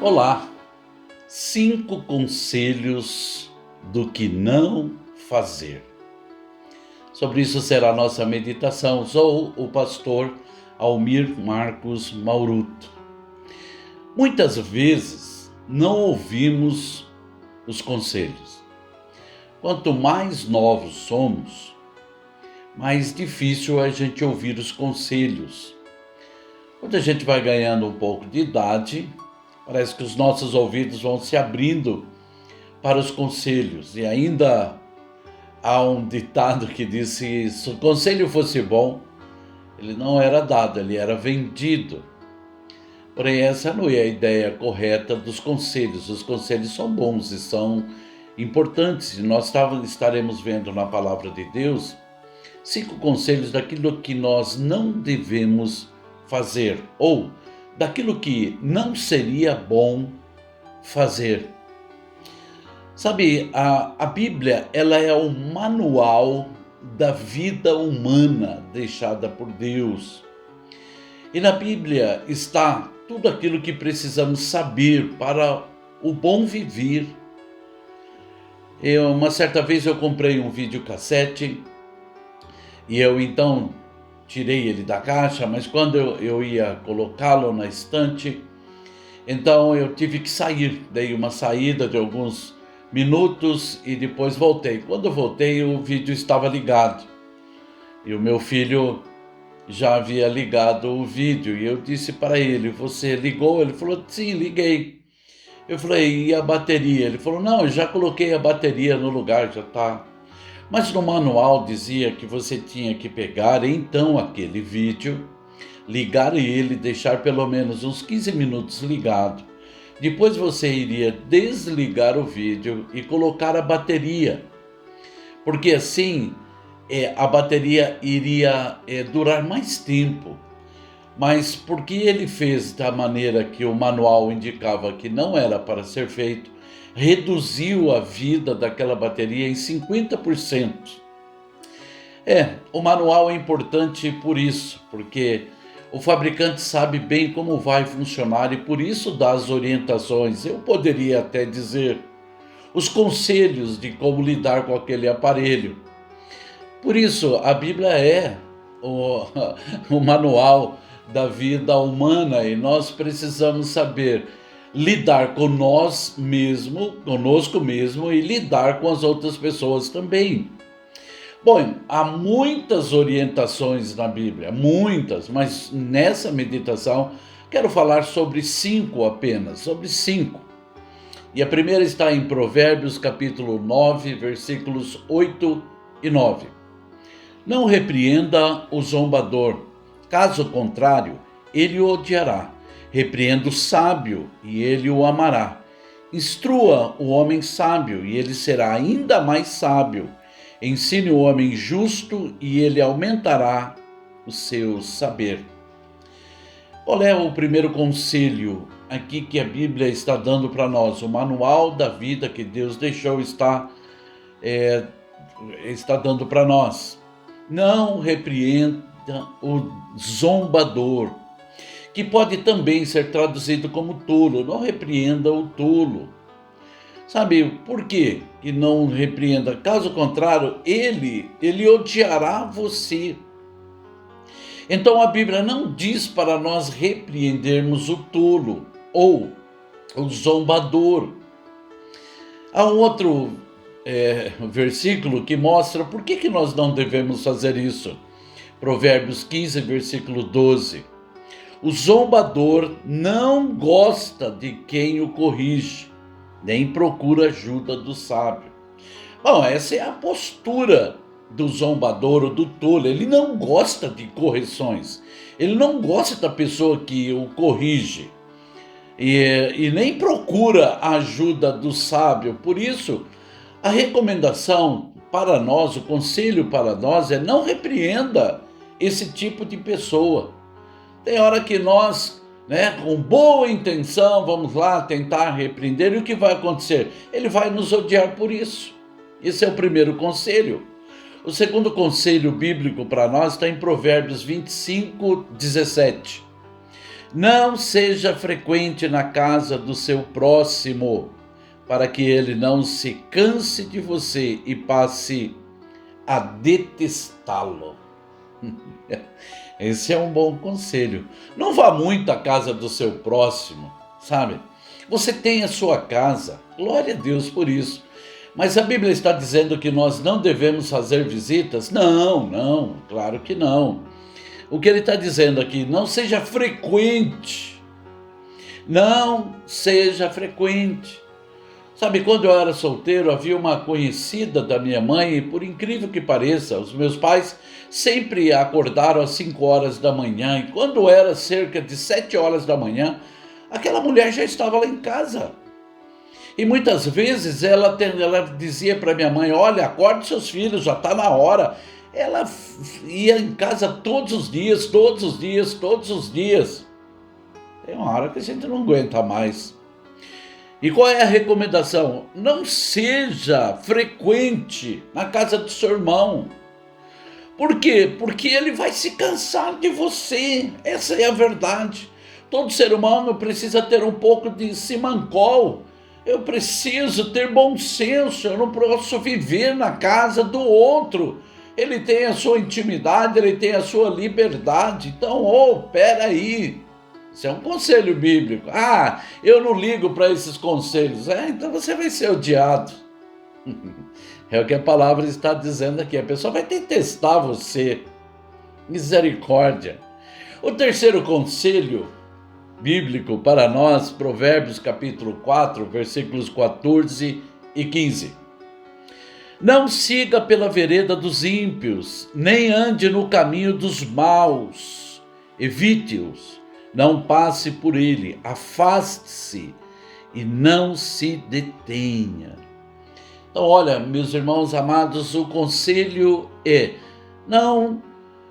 Olá, 5 conselhos do que não fazer. Sobre isso será a nossa meditação. Sou o pastor Almir Marcos Mauruto. Muitas vezes não ouvimos os conselhos. Quanto mais novos somos, mais difícil é a gente ouvir os conselhos. Quando a gente vai ganhando um pouco de idade, parece que os nossos ouvidos vão se abrindo para os conselhos. E ainda há um ditado que diz que se o conselho fosse bom, ele não era dado, ele era vendido. Porém, essa não é a ideia correta dos conselhos. Os conselhos são bons e são importantes. E nós estaremos vendo na palavra de Deus 5 conselhos daquilo que nós não devemos fazer ou daquilo que não seria bom fazer. Sabe, a Bíblia, ela é o manual da vida humana deixada por Deus. E na Bíblia está tudo aquilo que precisamos saber para o bom viver. Uma certa vez eu comprei um videocassete e eu então tirei ele da caixa, mas quando eu ia colocá-lo na estante, então eu tive que sair. Dei uma saída de alguns minutos e depois voltei. Quando eu voltei, o vídeo estava ligado. E o meu filho já havia ligado o vídeo. E eu disse para ele: "Você ligou?" Ele falou: "Sim, liguei." Eu falei: "E a bateria?" Ele falou: "Não, eu já coloquei a bateria no lugar, já está." Mas no manual dizia que você tinha que pegar então aquele vídeo, ligar ele, deixar pelo menos uns 15 minutos ligado. Depois você iria desligar o vídeo e colocar a bateria, porque assim a bateria iria durar mais tempo. Mas porque ele fez da maneira que o manual indicava que não era para ser feito, reduziu a vida daquela bateria em 50%. O manual é importante por isso, porque o fabricante sabe bem como vai funcionar e por isso dá as orientações. Eu poderia até dizer os conselhos de como lidar com aquele aparelho. Por isso, a Bíblia é o, o manual da vida humana e nós precisamos saber lidar com nós mesmos, conosco mesmo e lidar com as outras pessoas também. Bom, há muitas orientações na Bíblia, muitas, mas nessa meditação quero falar sobre 5 apenas, sobre 5. E a primeira está em Provérbios capítulo 9, versículos 8 e 9. Não repreenda o zombador, caso contrário, ele o odiará. Repreenda o sábio e ele o amará. Instrua o homem sábio e ele será ainda mais sábio. Ensine o homem justo e ele aumentará o seu saber. Qual é o primeiro conselho aqui que a Bíblia está dando para nós? O manual da vida que Deus deixou está dando para nós. Não repreenda o zombador, que pode também ser traduzido como tolo. Não repreenda o tolo. Sabe por quê que não repreenda? Caso contrário, ele odiará você. Então a Bíblia não diz para nós repreendermos o tolo ou o zombador. Há um outro versículo que mostra por que nós não devemos fazer isso. Provérbios 15, versículo 12. O zombador não gosta de quem o corrige, nem procura ajuda do sábio. Bom, essa é a postura do zombador ou do tolo. Ele não gosta de correções. Ele não gosta da pessoa que o corrige. E nem procura a ajuda do sábio. Por isso, a recomendação para nós, o conselho para nós é: não repreenda esse tipo de pessoa. Tem hora que nós, com boa intenção, vamos lá tentar repreender, e o que vai acontecer? Ele vai nos odiar por isso. Esse é o primeiro conselho. O segundo conselho bíblico para nós está em Provérbios 25, 17. Não seja frequente na casa do seu próximo, para que ele não se canse de você e passe a detestá-lo. Esse é um bom conselho. Não vá muito à casa do seu próximo, sabe? Você tem a sua casa, glória a Deus por isso. Mas a Bíblia está dizendo que nós não devemos fazer visitas? Não, não, claro que não. O que ele está dizendo aqui, não seja frequente. Não seja frequente. Sabe, quando eu era solteiro, havia uma conhecida da minha mãe, e por incrível que pareça, os meus pais sempre acordaram às 5 horas da manhã, e quando era cerca de 7 horas da manhã, aquela mulher já estava lá em casa. E muitas vezes ela dizia para minha mãe, olha, acorde seus filhos, já está na hora. Ela ia em casa todos os dias, todos os dias, todos os dias. Tem uma hora que a gente não aguenta mais. E qual é a recomendação? Não seja frequente na casa do seu irmão. Por quê? Porque ele vai se cansar de você. Essa é a verdade. Todo ser humano precisa ter um pouco de simancol. Eu preciso ter bom senso. Eu não posso viver na casa do outro. Ele tem a sua intimidade, ele tem a sua liberdade. Então, peraí. Isso é um conselho bíblico. Eu não ligo para esses conselhos. Então você vai ser odiado. É o que a palavra está dizendo aqui. A pessoa vai testar você. Misericórdia. O terceiro conselho bíblico para nós, Provérbios capítulo 4, versículos 14 e 15. Não siga pela vereda dos ímpios, nem ande no caminho dos maus. Evite-os. Não passe por ele, afaste-se e não se detenha. Então, olha, meus irmãos amados, o conselho é: não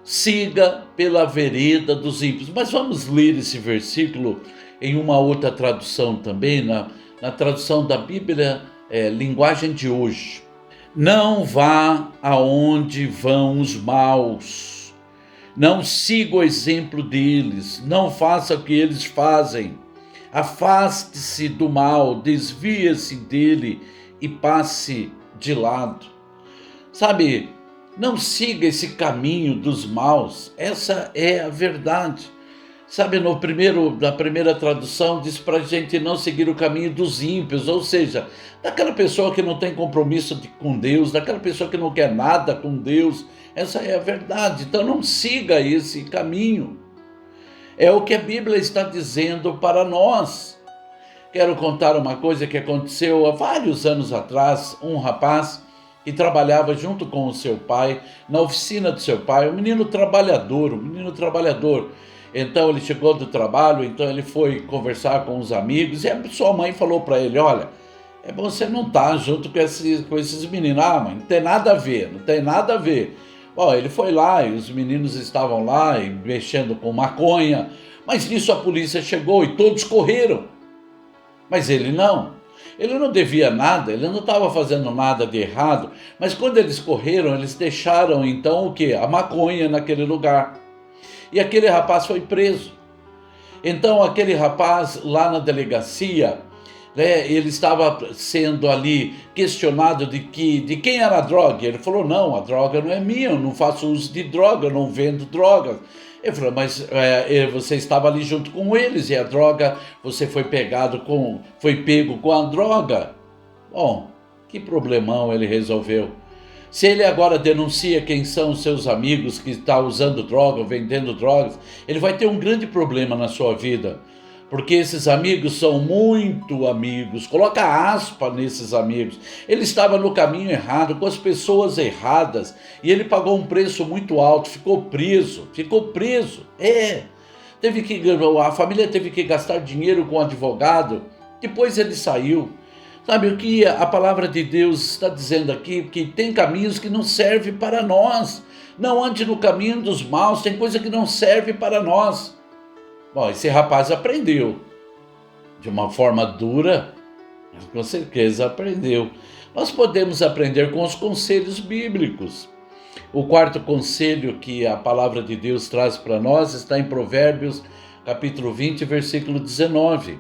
siga pela vereda dos ímpios. Mas vamos ler esse versículo em uma outra tradução também, na tradução da Bíblia, linguagem de hoje. Não vá aonde vão os maus. Não siga o exemplo deles, não faça o que eles fazem. Afaste-se do mal, desvie-se dele e passe de lado. Sabe, não siga esse caminho dos maus, essa é a verdade. Sabe, na primeira tradução diz para a gente não seguir o caminho dos ímpios, ou seja, daquela pessoa que não tem compromisso com Deus, daquela pessoa que não quer nada com Deus. Essa é a verdade. Então não siga esse caminho. É o que a Bíblia está dizendo para nós. Quero contar uma coisa que aconteceu há vários anos atrás. Um rapaz que trabalhava junto com o seu pai, na oficina do seu pai, um menino trabalhador. Então ele chegou do trabalho, então ele foi conversar com os amigos e a sua mãe falou para ele, olha, é bom você não estar junto com esses meninos. Mãe, não tem nada a ver, não tem nada a ver. Bom, ele foi lá e os meninos estavam lá e mexendo com maconha, mas nisso a polícia chegou e todos correram. Mas ele não devia nada, ele não estava fazendo nada de errado, mas quando eles correram, eles deixaram então o quê? A maconha naquele lugar. E aquele rapaz foi preso. Então aquele rapaz lá na delegacia, ele estava sendo ali questionado de quem era a droga. Ele falou, não, a droga não é minha, eu não faço uso de droga, eu não vendo drogas. Ele falou, mas você estava ali junto com eles e a droga, você foi pego com a droga. Bom, que problemão ele resolveu. Se ele agora denuncia quem são os seus amigos que estão usando droga, vendendo drogas, ele vai ter um grande problema na sua vida. Porque esses amigos são muito amigos, coloca aspa nesses amigos. Ele estava no caminho errado, com as pessoas erradas, e ele pagou um preço muito alto, ficou preso. A família teve que gastar dinheiro com o advogado, depois ele saiu. Sabe o que a palavra de Deus está dizendo aqui? Que tem caminhos que não servem para nós. Não ande no caminho dos maus, tem coisa que não serve para nós. Bom, esse rapaz aprendeu. De uma forma dura, mas com certeza aprendeu. Nós podemos aprender com os conselhos bíblicos. O quarto conselho que a palavra de Deus traz para nós está em Provérbios, capítulo 20, versículo 19.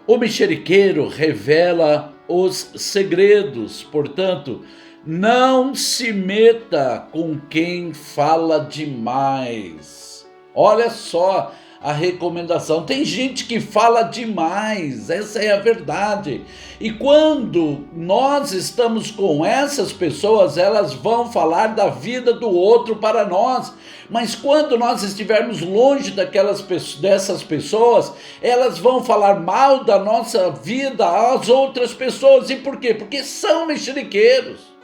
O mexeriqueiro revela os segredos, portanto, não se meta com quem fala demais. Olha só a recomendação. Tem gente que fala demais, essa é a verdade. E quando nós estamos com essas pessoas, elas vão falar da vida do outro para nós. Mas quando nós estivermos longe dessas pessoas, elas vão falar mal da nossa vida às outras pessoas. E por quê? Porque são mexeriqueiros.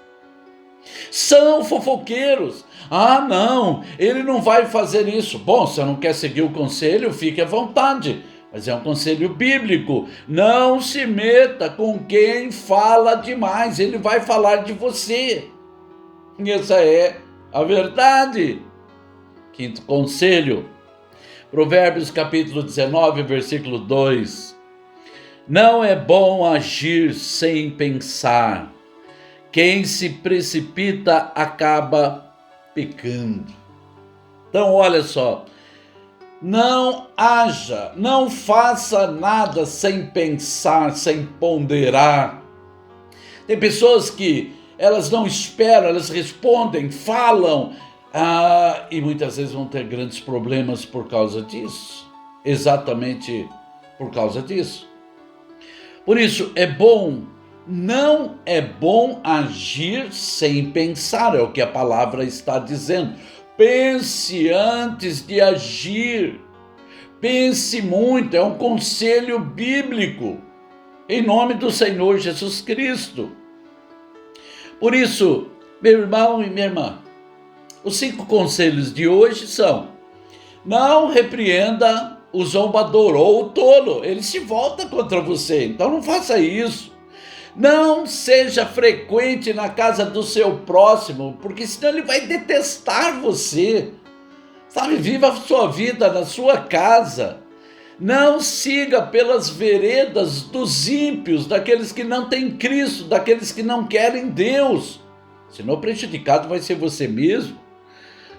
São fofoqueiros. Ah, não, ele não vai fazer isso. Bom, se você não quer seguir o conselho, fique à vontade. Mas é um conselho bíblico. Não se meta com quem fala demais. Ele vai falar de você. E essa é a verdade. Quinto conselho. Provérbios capítulo 19, versículo 2. Não é bom agir sem pensar. Quem se precipita acaba pecando. Então, olha só, não haja, não faça nada sem pensar, sem ponderar. Tem pessoas que elas não esperam, elas respondem, falam, e muitas vezes vão ter grandes problemas por causa disso, exatamente por causa disso. Por isso, não é bom agir sem pensar, é o que a palavra está dizendo. Pense antes de agir. Pense muito, é um conselho bíblico, em nome do Senhor Jesus Cristo. Por isso, meu irmão e minha irmã, os 5 conselhos de hoje são: não repreenda o zombador ou o tolo, ele se volta contra você, então não faça isso. Não seja frequente na casa do seu próximo, porque senão ele vai detestar você. Sabe, viva a sua vida na sua casa. Não siga pelas veredas dos ímpios, daqueles que não têm Cristo, daqueles que não querem Deus. Senão o prejudicado vai ser você mesmo.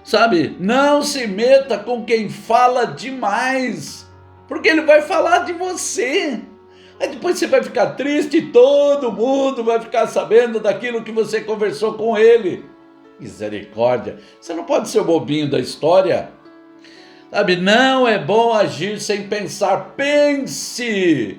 Sabe, não se meta com quem fala demais, porque ele vai falar de você. Aí depois você vai ficar triste e todo mundo vai ficar sabendo daquilo que você conversou com ele. Misericórdia, você não pode ser o bobinho da história. Sabe, não é bom agir sem pensar. Pense!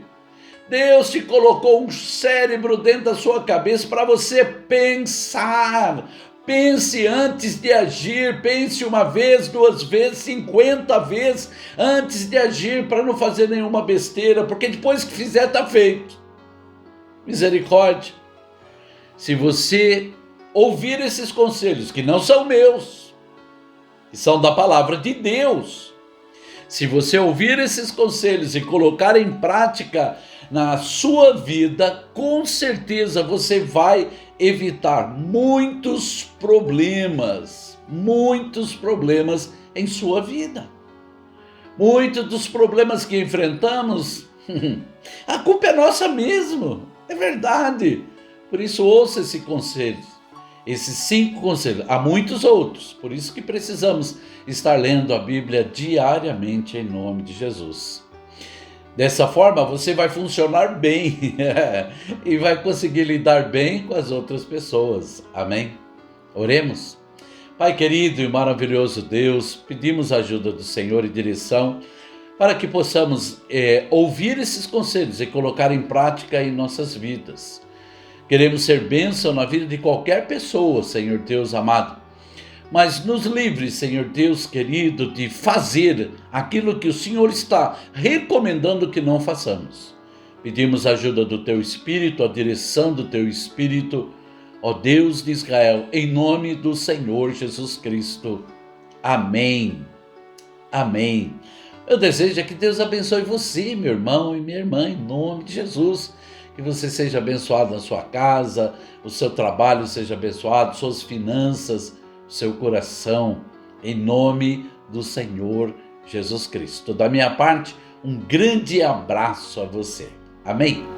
Deus te colocou um cérebro dentro da sua cabeça para você pensar. Pense antes de agir, pense 1 vez, 2 vezes, 50 vezes antes de agir, para não fazer nenhuma besteira, porque depois que fizer está feito. Misericórdia. Se você ouvir esses conselhos, que não são meus, que são da palavra de Deus, se você ouvir esses conselhos e colocar em prática na sua vida, com certeza você vai evitar muitos problemas em sua vida. Muitos dos problemas que enfrentamos, a culpa é nossa mesmo, é verdade. Por isso ouça esse conselho, esses 5 conselhos, há muitos outros, por isso que precisamos estar lendo a Bíblia diariamente em nome de Jesus. Dessa forma você vai funcionar bem e vai conseguir lidar bem com as outras pessoas. Amém? Oremos. Pai querido e maravilhoso Deus, pedimos a ajuda do Senhor e direção para que possamos ouvir esses conselhos e colocar em prática em nossas vidas. Queremos ser bênção na vida de qualquer pessoa, Senhor Deus amado. Mas nos livre, Senhor Deus querido, de fazer aquilo que o Senhor está recomendando que não façamos. Pedimos a ajuda do Teu Espírito, a direção do Teu Espírito, ó Deus de Israel, em nome do Senhor Jesus Cristo. Amém. Amém. Meu desejo é que Deus abençoe você, meu irmão e minha irmã, em nome de Jesus. Que você seja abençoado na sua casa, o seu trabalho seja abençoado, suas finanças, seu coração, em nome do Senhor Jesus Cristo. Da minha parte, um grande abraço a você. Amém?